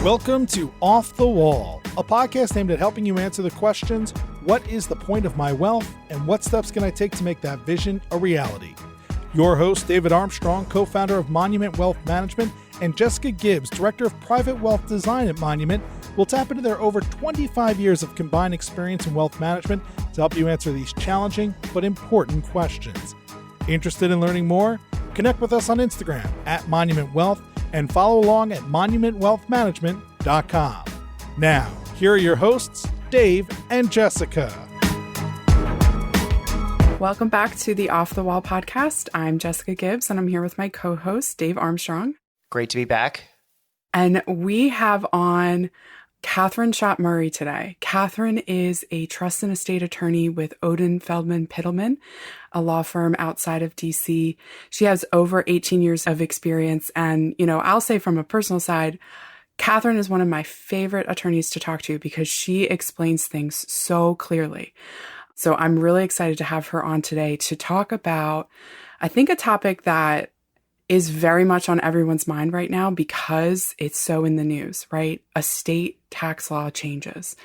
Welcome to Off the Wall, a podcast aimed at helping you answer the questions, what is the point of my wealth, and what steps can I take to make that vision a reality? Your host, David Armstrong, co-founder of Monument Wealth Management, and Jessica Gibbs, director of private wealth design at Monument, will tap into their over 25 years of combined experience in wealth management to help you answer these challenging but important questions. Interested in learning more? Connect with us on Instagram at Monument Wealth and follow along at monumentwealthmanagement.com. Now, here are your hosts, Dave and Jessica. Welcome back to the Off the Wall podcast. I'm Jessica Gibbs, and I'm here with my co-host, Dave Armstrong. Great to be back. And we have on Catherine Schott Murray today. Catherine is a trust and estate attorney with Odin Feldman Pittleman, a law firm outside of DC. She has over 18 years of experience. And, I'll say from a personal side, Catherine is one of my favorite attorneys to talk to because she explains things so clearly. So I'm really excited to have her on today to talk about, I think, a topic that is very much on everyone's mind right now because it's so in the news, right? Estate tax law changes.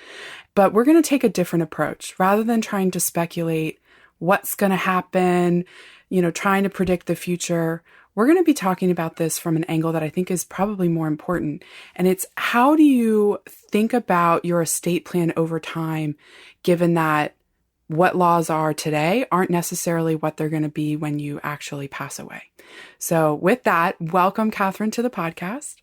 But we're going to take a different approach. Rather than trying to speculate what's going to happen, trying to predict the future, we're going to be talking about this from an angle that I think is probably more important. And it's, how do you think about your estate plan over time, given that what laws are today aren't necessarily what they're going to be when you actually pass away. So with that, welcome, Catherine, to the podcast.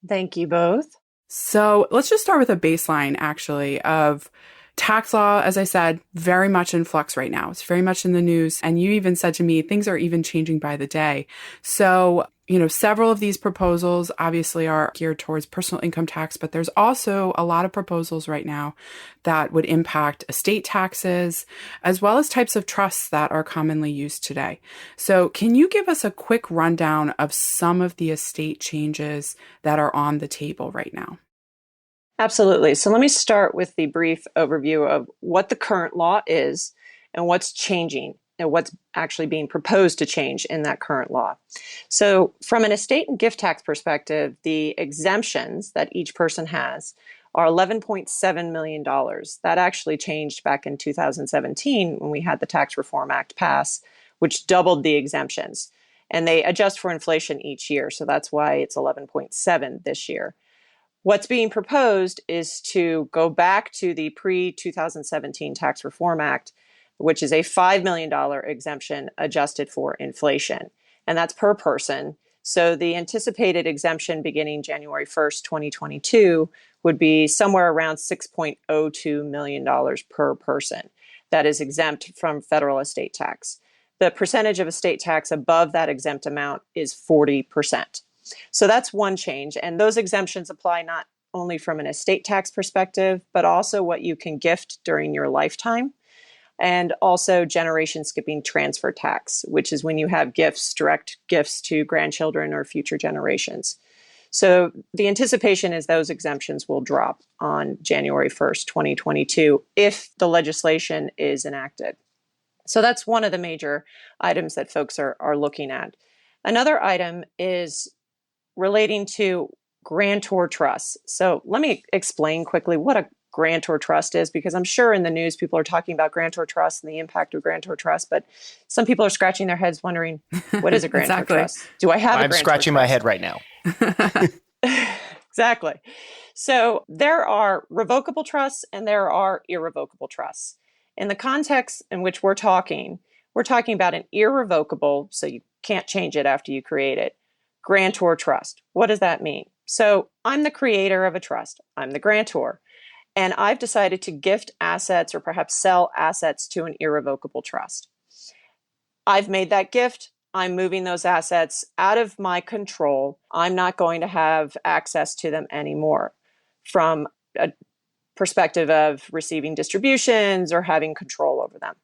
Thank you both. So let's just start with a baseline, actually, of tax law. As I said, very much in flux right now. It's very much in the news. And you even said to me, things are even changing by the day. So, several of these proposals obviously are geared towards personal income tax, but there's also a lot of proposals right now that would impact estate taxes, as well as types of trusts that are commonly used today. So can you give us a quick rundown of some of the estate changes that are on the table right now? Absolutely. So let me start with the brief overview of what the current law is and what's changing and what's actually being proposed to change in that current law. So from an estate and gift tax perspective, the exemptions that each person has are $11.7 million. That actually changed back in 2017 when we had the Tax Reform Act pass, which doubled the exemptions. And they adjust for inflation each year. So that's why it's 11.7 this year. What's being proposed is to go back to the pre-2017 Tax Reform Act, which is a $5 million exemption adjusted for inflation. And that's per person. So the anticipated exemption beginning January 1st, 2022 would be somewhere around $6.02 million per person that is exempt from federal estate tax. The percentage of estate tax above that exempt amount is 40%. So that's one change. And those exemptions apply not only from an estate tax perspective, but also what you can gift during your lifetime. And also generation skipping transfer tax, which is when you have direct gifts to grandchildren or future generations. So the anticipation is those exemptions will drop on January 1st, 2022, if the legislation is enacted. So that's one of the major items that folks are looking at. Another item is relating to Grantor Trusts. So let me explain quickly what a Grantor Trust is, because I'm sure in the news people are talking about Grantor Trust and the impact of Grantor Trust, but some people are scratching their heads wondering, what is a Grantor Exactly. Trust? Do I have a Grantor scratching Trust? my head right now. Exactly. So there are revocable trusts and there are irrevocable trusts. In the context in which we're talking about an irrevocable, so you can't change it after you create it, Grantor Trust. What does that mean? So I'm the creator of a trust. I'm the grantor. And I've decided to gift assets or perhaps sell assets to an irrevocable trust. I've made that gift. I'm moving those assets out of my control. I'm not going to have access to them anymore from a perspective of receiving distributions or having control over them.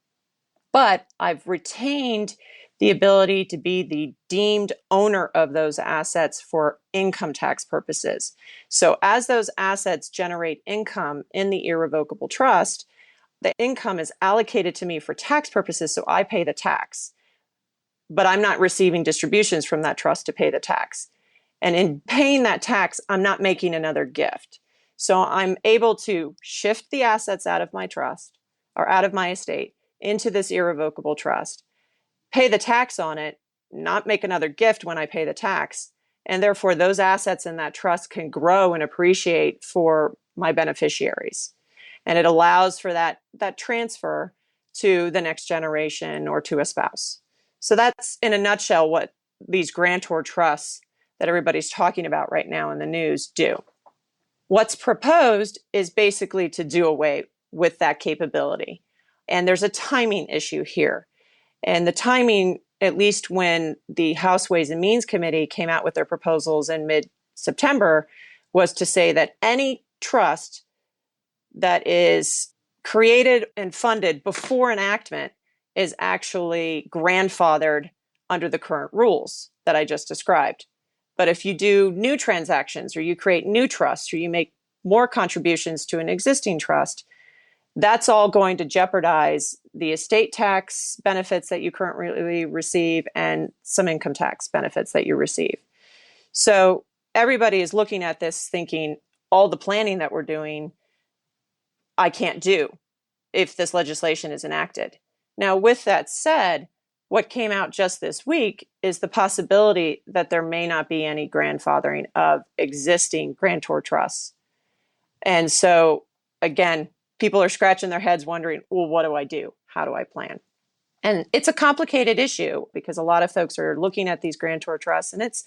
But I've retained the ability to be the deemed owner of those assets for income tax purposes. So as those assets generate income in the irrevocable trust, the income is allocated to me for tax purposes, so I pay the tax. But I'm not receiving distributions from that trust to pay the tax. And in paying that tax, I'm not making another gift. So I'm able to shift the assets out of my trust or out of my estate into this irrevocable trust, pay the tax on it, not make another gift when I pay the tax. And therefore, those assets in that trust can grow and appreciate for my beneficiaries. And it allows for that transfer to the next generation or to a spouse. So that's, in a nutshell, what these grantor trusts that everybody's talking about right now in the news do. What's proposed is basically to do away with that capability. And there's a timing issue here. And the timing, at least when the House Ways and Means Committee came out with their proposals in mid-September, was to say that any trust that is created and funded before enactment is actually grandfathered under the current rules that I just described. But if you do new transactions or you create new trusts or you make more contributions to an existing trust, that's all going to jeopardize the estate tax benefits that you currently receive and some income tax benefits that you receive. So everybody is looking at this thinking all the planning that we're doing, I can't do if this legislation is enacted. Now, with that said, what came out just this week is the possibility that there may not be any grandfathering of existing grantor trusts. And so, again, people are scratching their heads wondering, well, what do I do? How do I plan? And it's a complicated issue because a lot of folks are looking at these grantor trusts, and it's,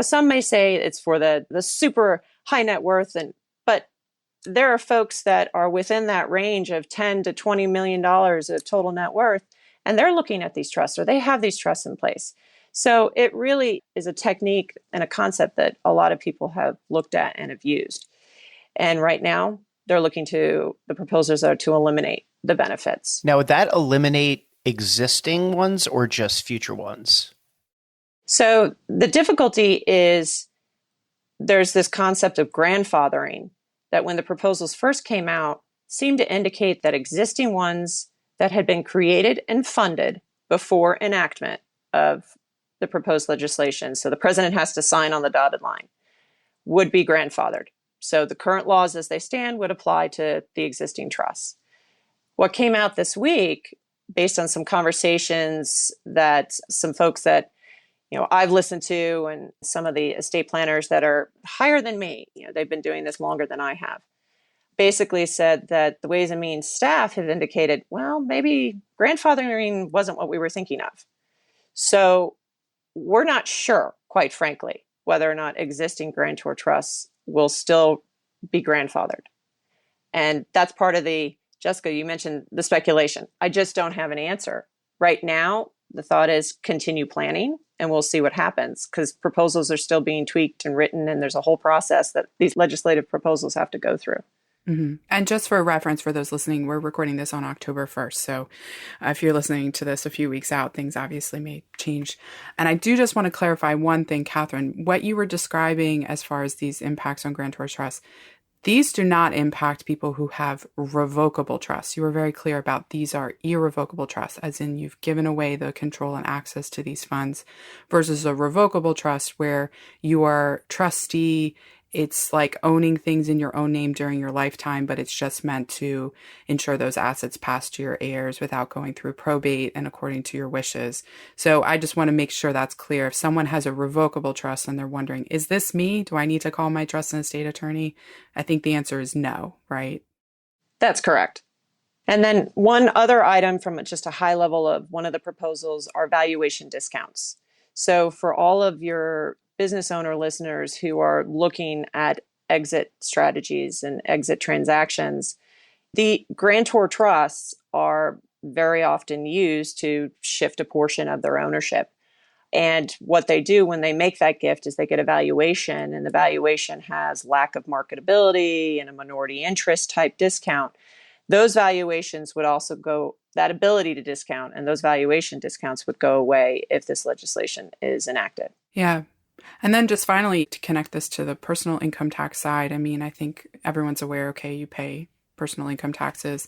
some may say it's for the super high net worth, but there are folks that are within that range of $10 to $20 million of total net worth, and they're looking at these trusts or they have these trusts in place. So it really is a technique and a concept that a lot of people have looked at and have used. And right now, the proposals are to eliminate the benefits. Now, would that eliminate existing ones or just future ones? So the difficulty is there's this concept of grandfathering that when the proposals first came out seemed to indicate that existing ones that had been created and funded before enactment of the proposed legislation, so the president has to sign on the dotted line, would be grandfathered. So the current laws as they stand would apply to the existing trusts. What came out this week, based on some conversations that some folks that I've listened to and some of the estate planners that are higher than me, they've been doing this longer than I have, basically said that the Ways and Means staff have indicated, well, maybe grandfathering wasn't what we were thinking of. So we're not sure, quite frankly, whether or not existing grantor trusts will still be grandfathered. And that's part of Jessica, you mentioned the speculation. I just don't have an answer. Right now, the thought is continue planning and we'll see what happens because proposals are still being tweaked and written and there's a whole process that these legislative proposals have to go through. Mm-hmm. And just for reference for those listening, we're recording this on October 1st. So if you're listening to this a few weeks out, things obviously may change. And I do just want to clarify one thing, Catherine, what you were describing as far as these impacts on grantor trusts, these do not impact people who have revocable trusts. You were very clear about these are irrevocable trusts, as in you've given away the control and access to these funds versus a revocable trust where you are trustee. It's like owning things in your own name during your lifetime, but it's just meant to ensure those assets pass to your heirs without going through probate and according to your wishes. So I just want to make sure that's clear. If someone has a revocable trust and they're wondering, is this me? Do I need to call my trust and estate attorney? I think the answer is no, right? That's correct. And then one other item from just a high level of one of the proposals are valuation discounts. So for all of your business owner listeners who are looking at exit strategies and exit transactions, the grantor trusts are very often used to shift a portion of their ownership. And what they do when they make that gift is they get a valuation, and the valuation has lack of marketability and a minority interest type discount. Those valuations would also go, that ability to discount and those valuation discounts would go away if this legislation is enacted. Yeah. And then just finally, to connect this to the personal income tax side, I mean, I think everyone's aware, okay, you pay personal income taxes.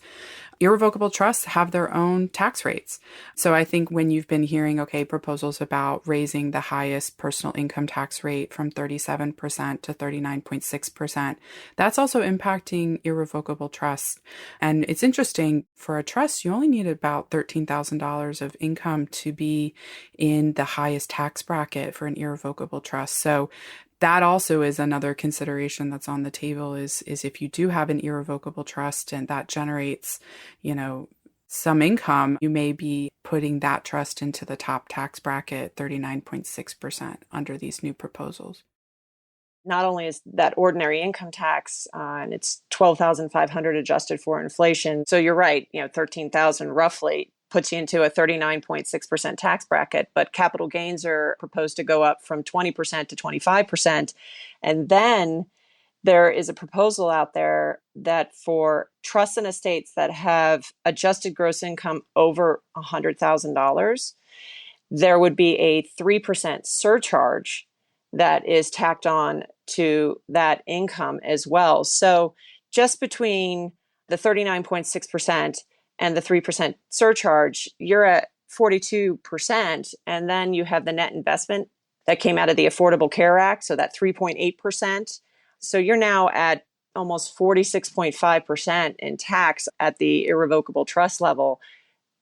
Irrevocable trusts have their own tax rates. So I think when you've been hearing, proposals about raising the highest personal income tax rate from 37% to 39.6%, that's also impacting irrevocable trusts. And it's interesting, for a trust, you only need about $13,000 of income to be in the highest tax bracket for an irrevocable trust. So that also is another consideration that's on the table is if you do have an irrevocable trust and that generates, some income, you may be putting that trust into the top tax bracket, 39.6% under these new proposals. Not only is that ordinary income tax, and it's $12,500 adjusted for inflation. So you're right, $13,000 roughly puts you into a 39.6% tax bracket, but capital gains are proposed to go up from 20% to 25%. And then there is a proposal out there that for trusts and estates that have adjusted gross income over $100,000, there would be a 3% surcharge that is tacked on to that income as well. So just between the 39.6% and the 3% surcharge, you're at 42%. And then you have the net investment that came out of the Affordable Care Act, so that 3.8%. So you're now at almost 46.5% in tax at the irrevocable trust level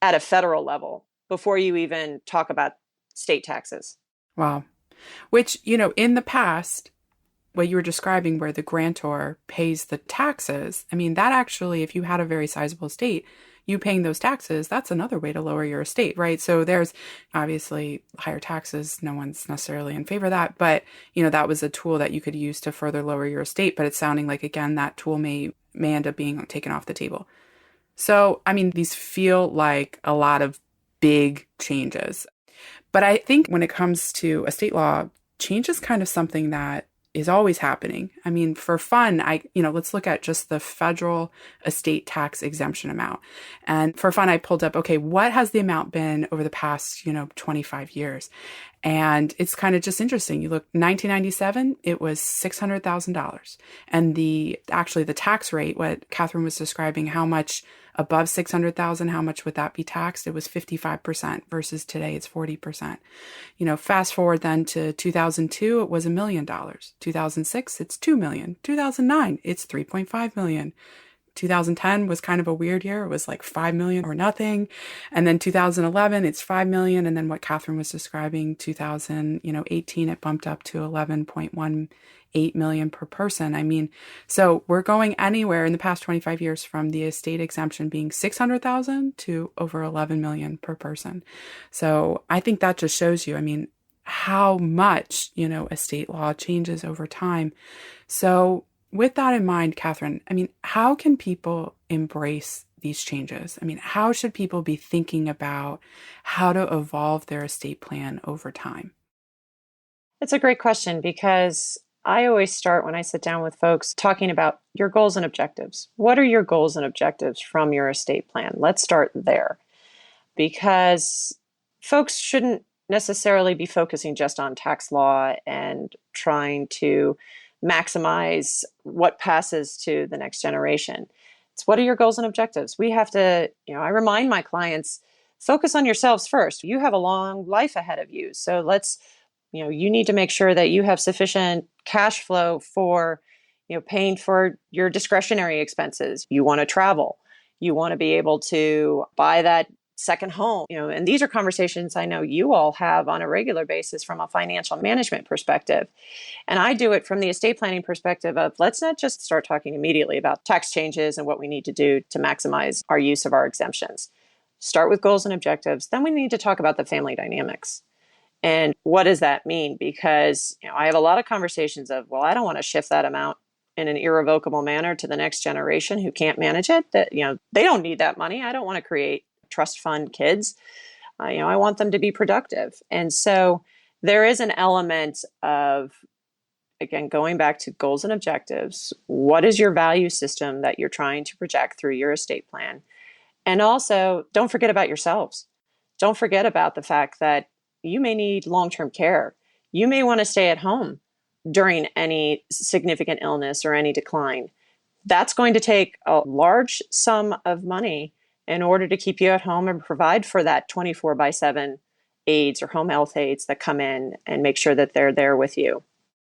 at a federal level before you even talk about state taxes. Wow. Which, in the past, what you were describing where the grantor pays the taxes, that actually, if you had a very sizable estate, you paying those taxes, that's another way to lower your estate, right? So there's obviously higher taxes. No one's necessarily in favor of that. But, that was a tool that you could use to further lower your estate. But it's sounding like, again, that tool may end up being taken off the table. So, these feel like a lot of big changes. But I think when it comes to estate law, change is kind of something that is always happening. For fun, let's look at just the federal estate tax exemption amount. And for fun, I pulled up, what has the amount been over the past, 25 years? And it's kind of just interesting. You look, 1997, it was $600,000. And the tax rate, what Catherine was describing, how much above 600,000, how much would that be taxed? It was 55% versus today it's 40%. Fast forward then to 2002, it was $1 million. 2006, it's $2 million. 2009, it's $3.5 million. 2010 was kind of a weird year. It was like $5 million or nothing. And then 2011, it's $5 million. And then what Catherine was describing, 2018, it bumped up to $11.18 million per person. So we're going anywhere in the past 25 years from the estate exemption being 600,000 to over 11 million per person. So I think that just shows you, how much, estate law changes over time. So with that in mind, Catherine, how can people embrace these changes? How should people be thinking about how to evolve their estate plan over time? It's a great question because I always start when I sit down with folks talking about your goals and objectives. What are your goals and objectives from your estate plan? Let's start there because folks shouldn't necessarily be focusing just on tax law and trying to maximize what passes to the next generation. It's what are your goals and objectives? We have to, I remind my clients, focus on yourselves first. You have a long life ahead of you. So you need to make sure that you have sufficient cash flow for, paying for your discretionary expenses. You want to travel. You want to be able to buy that second home, and these are conversations I know you all have on a regular basis from a financial management perspective. And I do it from the estate planning perspective of let's not just start talking immediately about tax changes and what we need to do to maximize our use of our exemptions. Start with goals and objectives. Then we need to talk about the family dynamics. And what does that mean? Because I have a lot of conversations of, I don't want to shift that amount in an irrevocable manner to the next generation who can't manage it. That they don't need that money. I don't want to create trust fund kids. I want them to be productive. And so there is an element of, again, going back to goals and objectives. What is your value system that you're trying to project through your estate plan? And also, don't forget about yourselves. Don't forget about the fact that you may need long-term care. You may want to stay at home during any significant illness or any decline. That's going to take a large sum of money in order to keep you at home and provide for that 24/7 aides or home health aides that come in and make sure that they're there with you.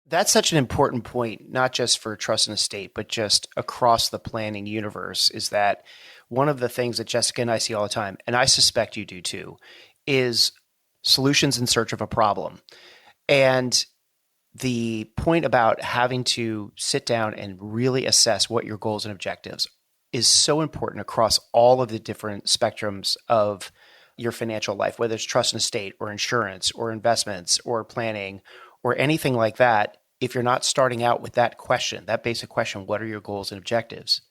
That's such an important point, not just for trust and estate, but just across the planning universe, is that one of the things that Jessica and I see all the time, and I suspect you do too, is solutions in search of a problem. And the point about having to sit down and really assess what your goals and objectives is so important across all of the different spectrums of your financial life, whether it's trust and estate or insurance or investments or planning or anything like that. If you're not starting out with that question, that basic question, what are your goals and objectives?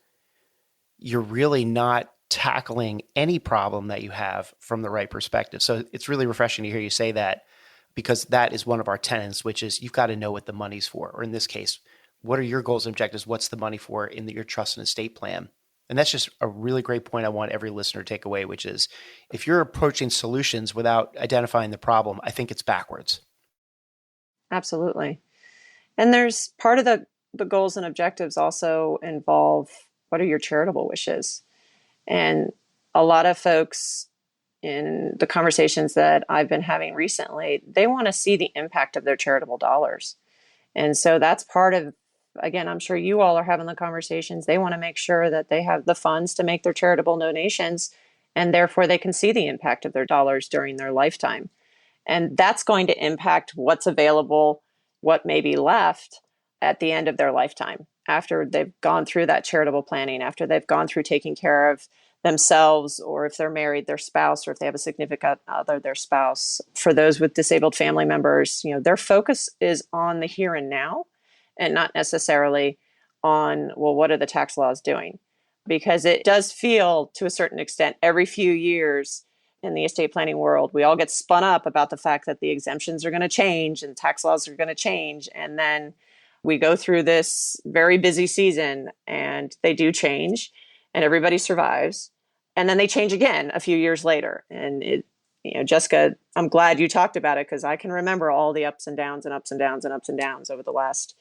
You're really not tackling any problem that you have from the right perspective. So it's really refreshing to hear you say that, because that is one of our tenets, which is you've got to know what the money's for. Or in this case, what are your goals and objectives? What's the money for in your trust and estate plan? And that's just a really great point I want every listener to take away, which is if you're approaching solutions without identifying the problem, I think it's backwards. Absolutely. And there's part of the goals and objectives also involve what are your charitable wishes? And a lot of folks in the conversations that I've been having recently, they want to see the impact of their charitable dollars. And so that's part of, again, I'm sure you all are having the conversations. They want to make sure that they have the funds to make their charitable donations, and therefore they can see the impact of their dollars during their lifetime. And that's going to impact what's available, what may be left at the end of their lifetime, after they've gone through that charitable planning, after they've gone through taking care of themselves, or if they're married, their spouse, or if they have a significant other, their spouse. For those with disabled family members, their focus is on the here and now and not necessarily on, well, what are the tax laws doing? Because it does feel, to a certain extent, every few years in the estate planning world, we all get spun up about the fact that the exemptions are going to change and tax laws are going to change. And then we go through this very busy season and they do change and everybody survives. And then they change again a few years later. And Jessica, I'm glad you talked about it, because I can remember all the ups and downs and ups and downs and ups and downs over the last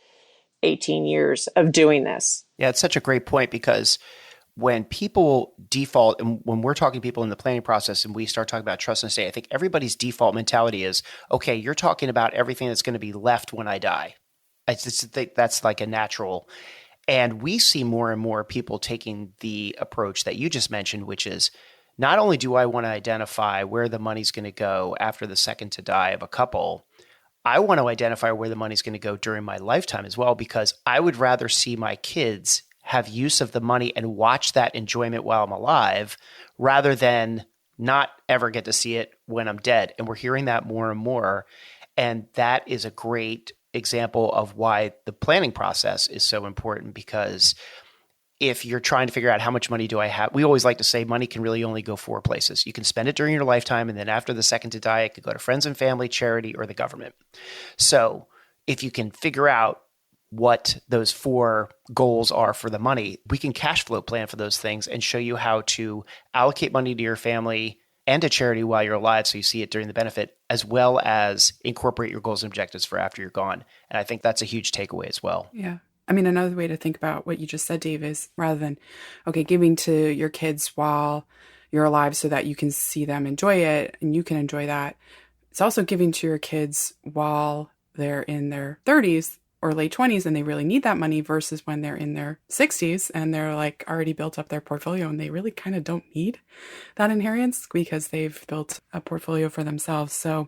18 years of doing this. Yeah, it's such a great point, because when people default, and when we're talking to people in the planning process and we start talking about trust and estate, I think everybody's default mentality is, okay, you're talking about everything that's going to be left when I die. I just think that's like a natural. And we see more and more people taking the approach that you just mentioned, which is not only do I want to identify where the money's going to go after the second to die of a couple, I want to identify where the money's going to go during my lifetime as well, because I would rather see my kids have use of the money and watch that enjoyment while I'm alive, rather than not ever get to see it when I'm dead. And we're hearing that more and more. And that is a great example of why the planning process is so important, because if you're trying to figure out how much money do I have, we always like to say money can really only go four places. You can spend it during your lifetime, and then after the second to die, it could go to friends and family, charity, or the government. So if you can figure out what those four goals are for the money, we can cash flow plan for those things and show you how to allocate money to your family and to charity while you're alive, so you see it during the benefit, as well as incorporate your goals and objectives for after you're gone. And I think that's a huge takeaway as well. Yeah. I mean, another way to think about what you just said, Dave, is rather than, okay, giving to your kids while you're alive so that you can see them enjoy it and you can enjoy that, it's also giving to your kids while they're in their 30s or late 20s and they really need that money, versus when they're in their 60s and they're like already built up their portfolio and they really kind of don't need that inheritance because they've built a portfolio for themselves. So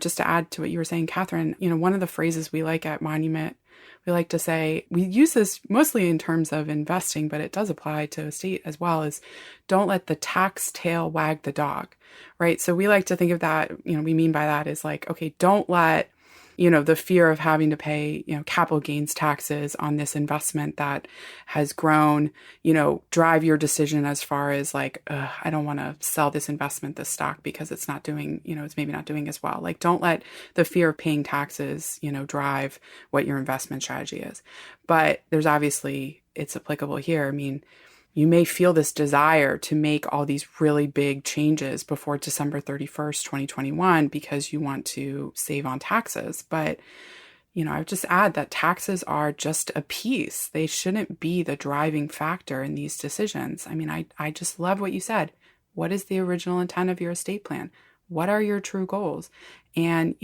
just to add to what you were saying, Catherine, one of the phrases we like at Monument, we like to say, we use this mostly in terms of investing, but it does apply to estate as well, is don't let the tax tail wag the dog, right? So we like to think of that, we mean by that is like, okay, don't let the fear of having to pay, capital gains taxes on this investment that has grown, drive your decision as far as like, I don't want to sell this investment, this stock, because it's not doing, it's maybe not doing as well. Like, don't let the fear of paying taxes, drive what your investment strategy is. But there's obviously, it's applicable here. I mean, you may feel this desire to make all these really big changes before December 31st, 2021, because you want to save on taxes. But, I would just add that taxes are just a piece. They shouldn't be the driving factor in these decisions. I mean, I just love what you said. What is the original intent of your estate plan? What are your true goals? And,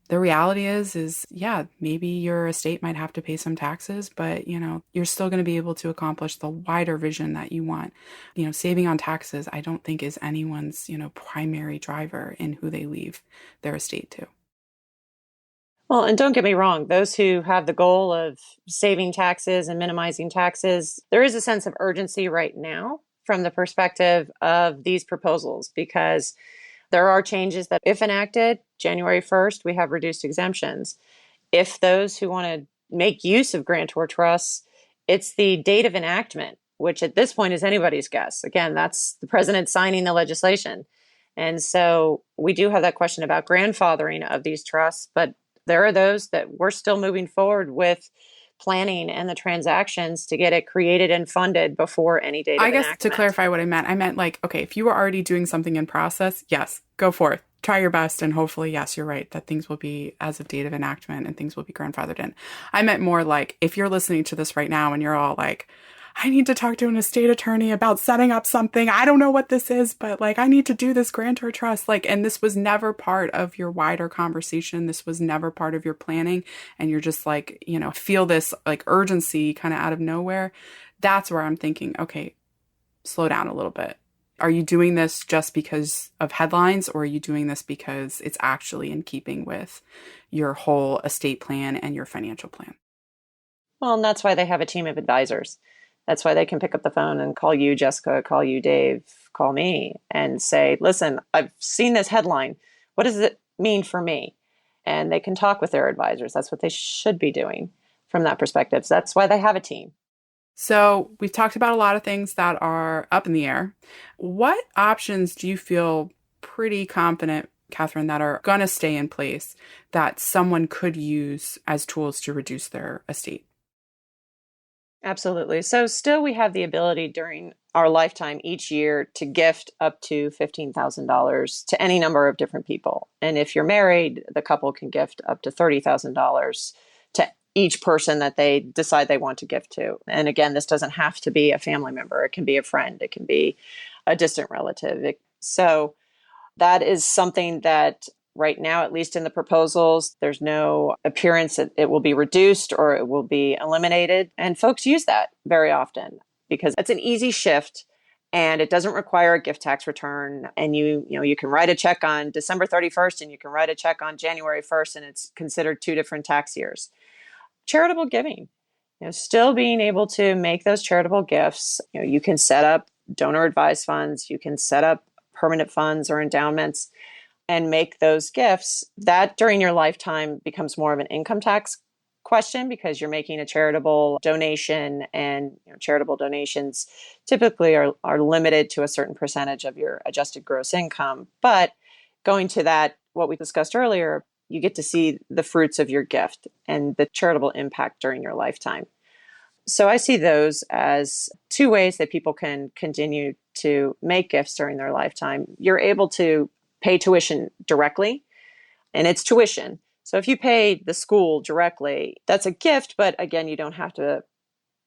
the reality is, yeah, maybe your estate might have to pay some taxes, but, you're still going to be able to accomplish the wider vision that you want. Saving on taxes, I don't think is anyone's, primary driver in who they leave their estate to. Well, and don't get me wrong, those who have the goal of saving taxes and minimizing taxes, there is a sense of urgency right now from the perspective of these proposals, because there are changes that, if enacted January 1st, we have reduced exemptions. If those who want to make use of grantor trusts, it's the date of enactment, which at this point is anybody's guess. Again, that's the president signing the legislation. And so we do have that question about grandfathering of these trusts, but there are those that we're still moving forward with planning and the transactions to get it created and funded before any date of enactment. I guess to clarify what I meant like, okay, if you were already doing something in process, yes, go forth. Try your best. And hopefully, yes, you're right, that things will be as of date of enactment and things will be grandfathered in. I meant more like, if you're listening to this right now and you're all like, I need to talk to an estate attorney about setting up something. I don't know what this is, but like, I need to do this grantor trust. Like, and this was never part of your wider conversation. This was never part of your planning. And you're just like, feel this like urgency kind of out of nowhere. That's where I'm thinking, okay, slow down a little bit. Are you doing this just because of headlines, or are you doing this because it's actually in keeping with your whole estate plan and your financial plan? Well, and that's why they have a team of advisors. That's why they can pick up the phone and call you, Jessica, call you, Dave, call me, and say, listen, I've seen this headline. What does it mean for me? And they can talk with their advisors. That's what they should be doing from that perspective. So that's why they have a team. So we've talked about a lot of things that are up in the air. What options do you feel pretty confident, Catherine, that are going to stay in place that someone could use as tools to reduce their estate? Absolutely. So still we have the ability during our lifetime each year to gift up to $15,000 to any number of different people. And if you're married, the couple can gift up to $30,000 to each person that they decide they want to gift to. And again, this doesn't have to be a family member. It can be a friend. It can be a distant relative. So that is something that right now, at least in the proposals, there's no appearance that it will be reduced or it will be eliminated. And folks use that very often because it's an easy shift and it doesn't require a gift tax return. And you can write a check on December 31st and you can write a check on January 1st, and it's considered 2 different tax years. Charitable giving, still being able to make those charitable gifts. You can set up donor advised funds, you can set up permanent funds or endowments and make those gifts. That during your lifetime becomes more of an income tax question because you're making a charitable donation, and charitable donations typically are limited to a certain percentage of your adjusted gross income. But going to that, what we discussed earlier, you get to see the fruits of your gift and the charitable impact during your lifetime. So I see those as 2 ways that people can continue to make gifts during their lifetime. You're able to pay tuition directly, and it's tuition. So if you pay the school directly, that's a gift, but again, you don't have to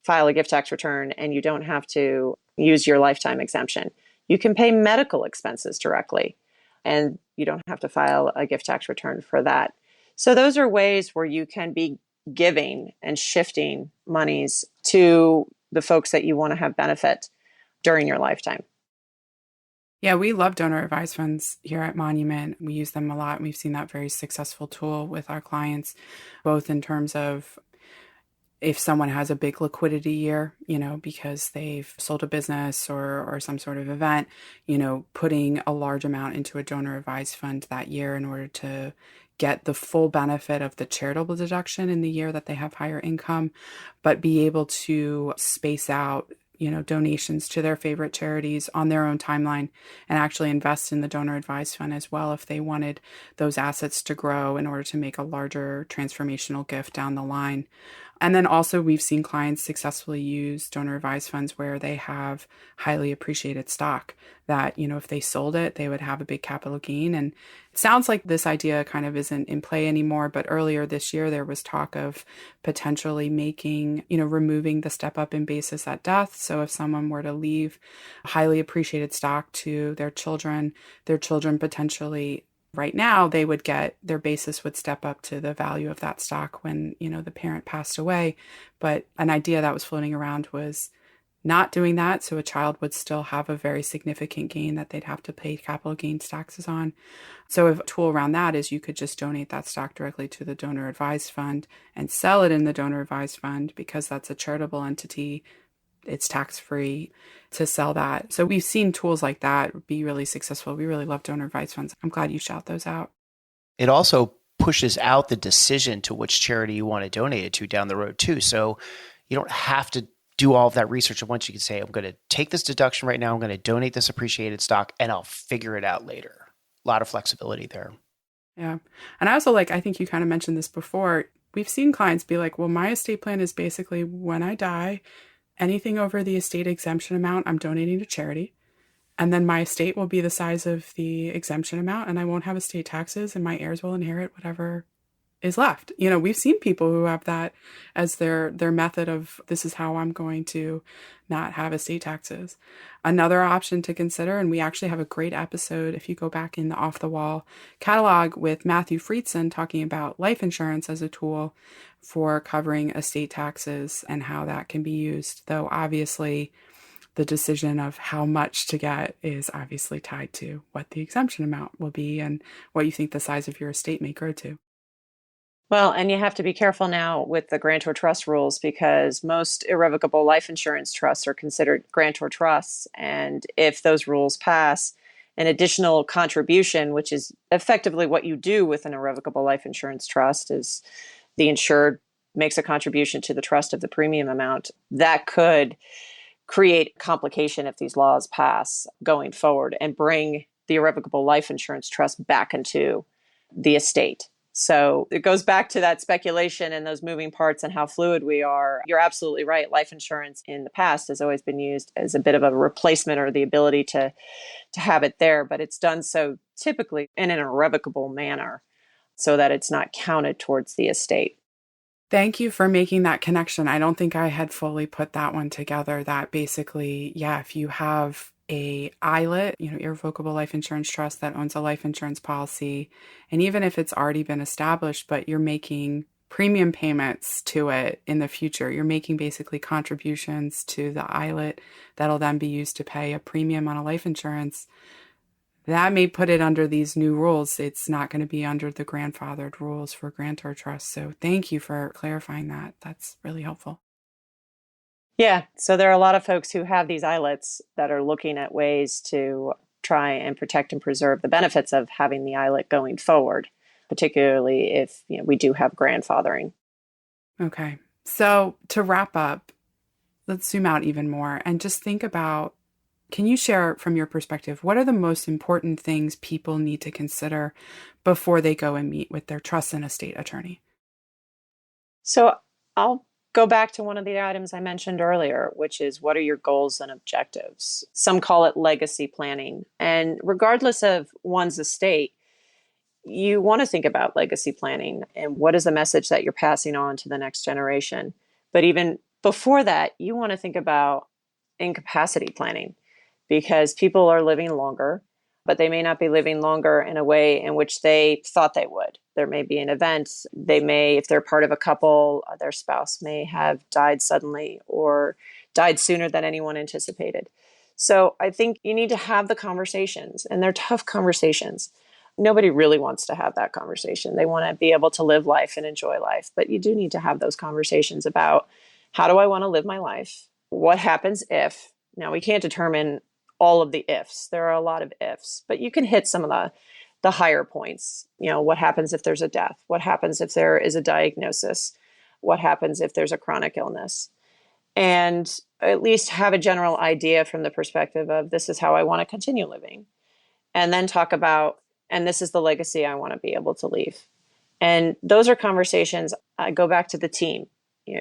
file a gift tax return and you don't have to use your lifetime exemption. You can pay medical expenses directly, and you don't have to file a gift tax return for that. So those are ways where you can be giving and shifting monies to the folks that you want to have benefit during your lifetime. Yeah, we love donor advised funds here at Monument. We use them a lot. We've seen that very successful tool with our clients, both in terms of if someone has a big liquidity year, because they've sold a business or some sort of event, putting a large amount into a donor advised fund that year in order to get the full benefit of the charitable deduction in the year that they have higher income, but be able to space out donations to their favorite charities on their own timeline and actually invest in the donor advised fund as well if they wanted those assets to grow in order to make a larger transformational gift down the line. And then also we've seen clients successfully use donor advised funds where they have highly appreciated stock that, if they sold it, they would have a big capital gain. And it sounds like this idea kind of isn't in play anymore, but earlier this year, there was talk of potentially removing the step up in basis at death. So if someone were to leave highly appreciated stock to their children potentially right now, they would get their basis would step up to the value of that stock when, the parent passed away. But an idea that was floating around was not doing that. So a child would still have a very significant gain that they'd have to pay capital gains taxes on. So a tool around that is you could just donate that stock directly to the donor advised fund and sell it in the donor advised fund because that's a charitable entity. It's tax-free to sell that. So we've seen tools like that be really successful. We really love donor advised funds. I'm glad you shout those out. It also pushes out the decision to which charity you want to donate it to down the road too. So you don't have to do all of that research at once. You can say, I'm going to take this deduction right now. I'm going to donate this appreciated stock and I'll figure it out later. A lot of flexibility there. Yeah. And I also I think you kind of mentioned this before. We've seen clients be like, well, my estate plan is basically when I die, anything over the estate exemption amount, I'm donating to charity. And then my estate will be the size of the exemption amount and I won't have estate taxes and my heirs will inherit whatever is left. We've seen people who have that as their method of this is how I'm going to not have estate taxes. Another option to consider, and we actually have a great episode if you go back in the Off the Wall catalog with Matthew Friedson talking about life insurance as a tool for covering estate taxes and how that can be used. Though obviously the decision of how much to get is obviously tied to what the exemption amount will be and what you think the size of your estate may grow to. Well, and you have to be careful now with the Grantor Trust rules because most irrevocable life insurance trusts are considered Grantor Trusts. And if those rules pass, an additional contribution, which is effectively what you do with an irrevocable life insurance trust, is the insured makes a contribution to the trust of the premium amount. That could create complication if these laws pass going forward and bring the irrevocable life insurance trust back into the estate. So it goes back to that speculation and those moving parts and how fluid we are. You're absolutely right. Life insurance in the past has always been used as a bit of a replacement or the ability to have it there, but it's done so typically in an irrevocable manner so that it's not counted towards the estate. Thank you for making that connection. I don't think I had fully put that one together, that basically, if you have a ILIT, irrevocable life insurance trust that owns a life insurance policy, and even if it's already been established, but you're making premium payments to it in the future, you're making basically contributions to the ILIT that'll then be used to pay a premium on a life insurance, that may put it under these new rules. It's not going to be under the grandfathered rules for Grantor Trusts. So thank you for clarifying that. That's really helpful. Yeah. So there are a lot of folks who have these ILITs that are looking at ways to try and protect and preserve the benefits of having the ILIT going forward, particularly if we do have grandfathering. Okay. So to wrap up, let's zoom out even more and just think about, can you share from your perspective, what are the most important things people need to consider before they go and meet with their trust and estate attorney? So I'll go back to one of the items I mentioned earlier, which is what are your goals and objectives? Some call it legacy planning. And regardless of one's estate, you want to think about legacy planning and what is the message that you're passing on to the next generation. But even before that, you want to think about incapacity planning because people are living longer, but they may not be living longer in a way in which they thought they would. There may be an event. They may, if they're part of a couple, their spouse may have died suddenly or died sooner than anyone anticipated. So I think you need to have the conversations, and they're tough conversations. Nobody really wants to have that conversation. They want to be able to live life and enjoy life, but you do need to have those conversations about how do I want to live my life? What happens if? Now, we can't determine all of the ifs. There are a lot of ifs, but you can hit some of the higher points. What happens if there's a death? What happens if there is a diagnosis? What happens if there's a chronic illness? And at least have a general idea from the perspective of this is how I want to continue living. And then talk about, and this is the legacy I want to be able to leave. And those are conversations. I go back to the team.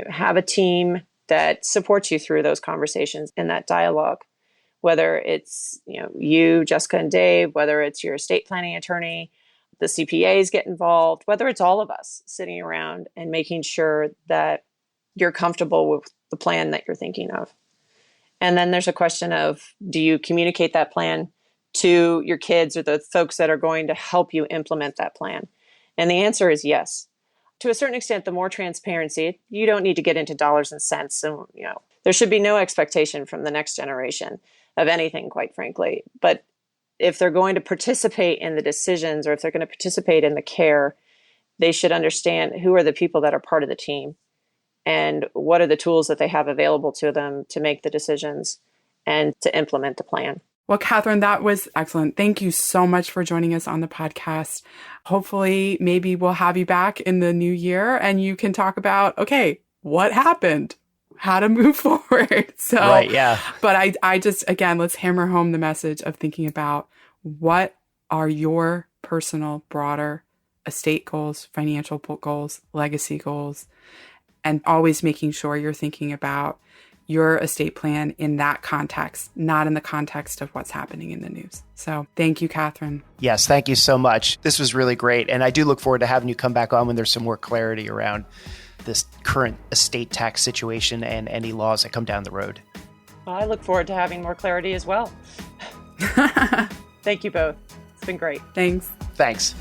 have a team that supports you through those conversations and that dialogue, whether it's you, Jessica and Dave, whether it's your estate planning attorney, the CPAs get involved, whether it's all of us sitting around and making sure that you're comfortable with the plan that you're thinking of. And then there's a question of, do you communicate that plan to your kids or the folks that are going to help you implement that plan? And the answer is yes. To a certain extent, the more transparency, you don't need to get into dollars and cents. And, there should be no expectation from the next generation of anything, quite frankly. But if they're going to participate in the decisions, or if they're going to participate in the care, they should understand who are the people that are part of the team and what are the tools that they have available to them to make the decisions and to implement the plan. Well, Catherine, that was excellent. Thank you so much for joining us on the podcast. Hopefully, maybe we'll have you back in the new year and you can talk about, okay, what happened? How to move forward. So, right, yeah. But I just, again, let's hammer home the message of thinking about what are your personal, broader estate goals, financial goals, legacy goals, and always making sure you're thinking about your estate plan in that context, not in the context of what's happening in the news. So thank you, Catherine. Yes, thank you so much. This was really great. And I do look forward to having you come back on when there's some more clarity around this current estate tax situation and any laws that come down the road. Well, I look forward to having more clarity as well. Thank you both. It's been great. Thanks. Thanks.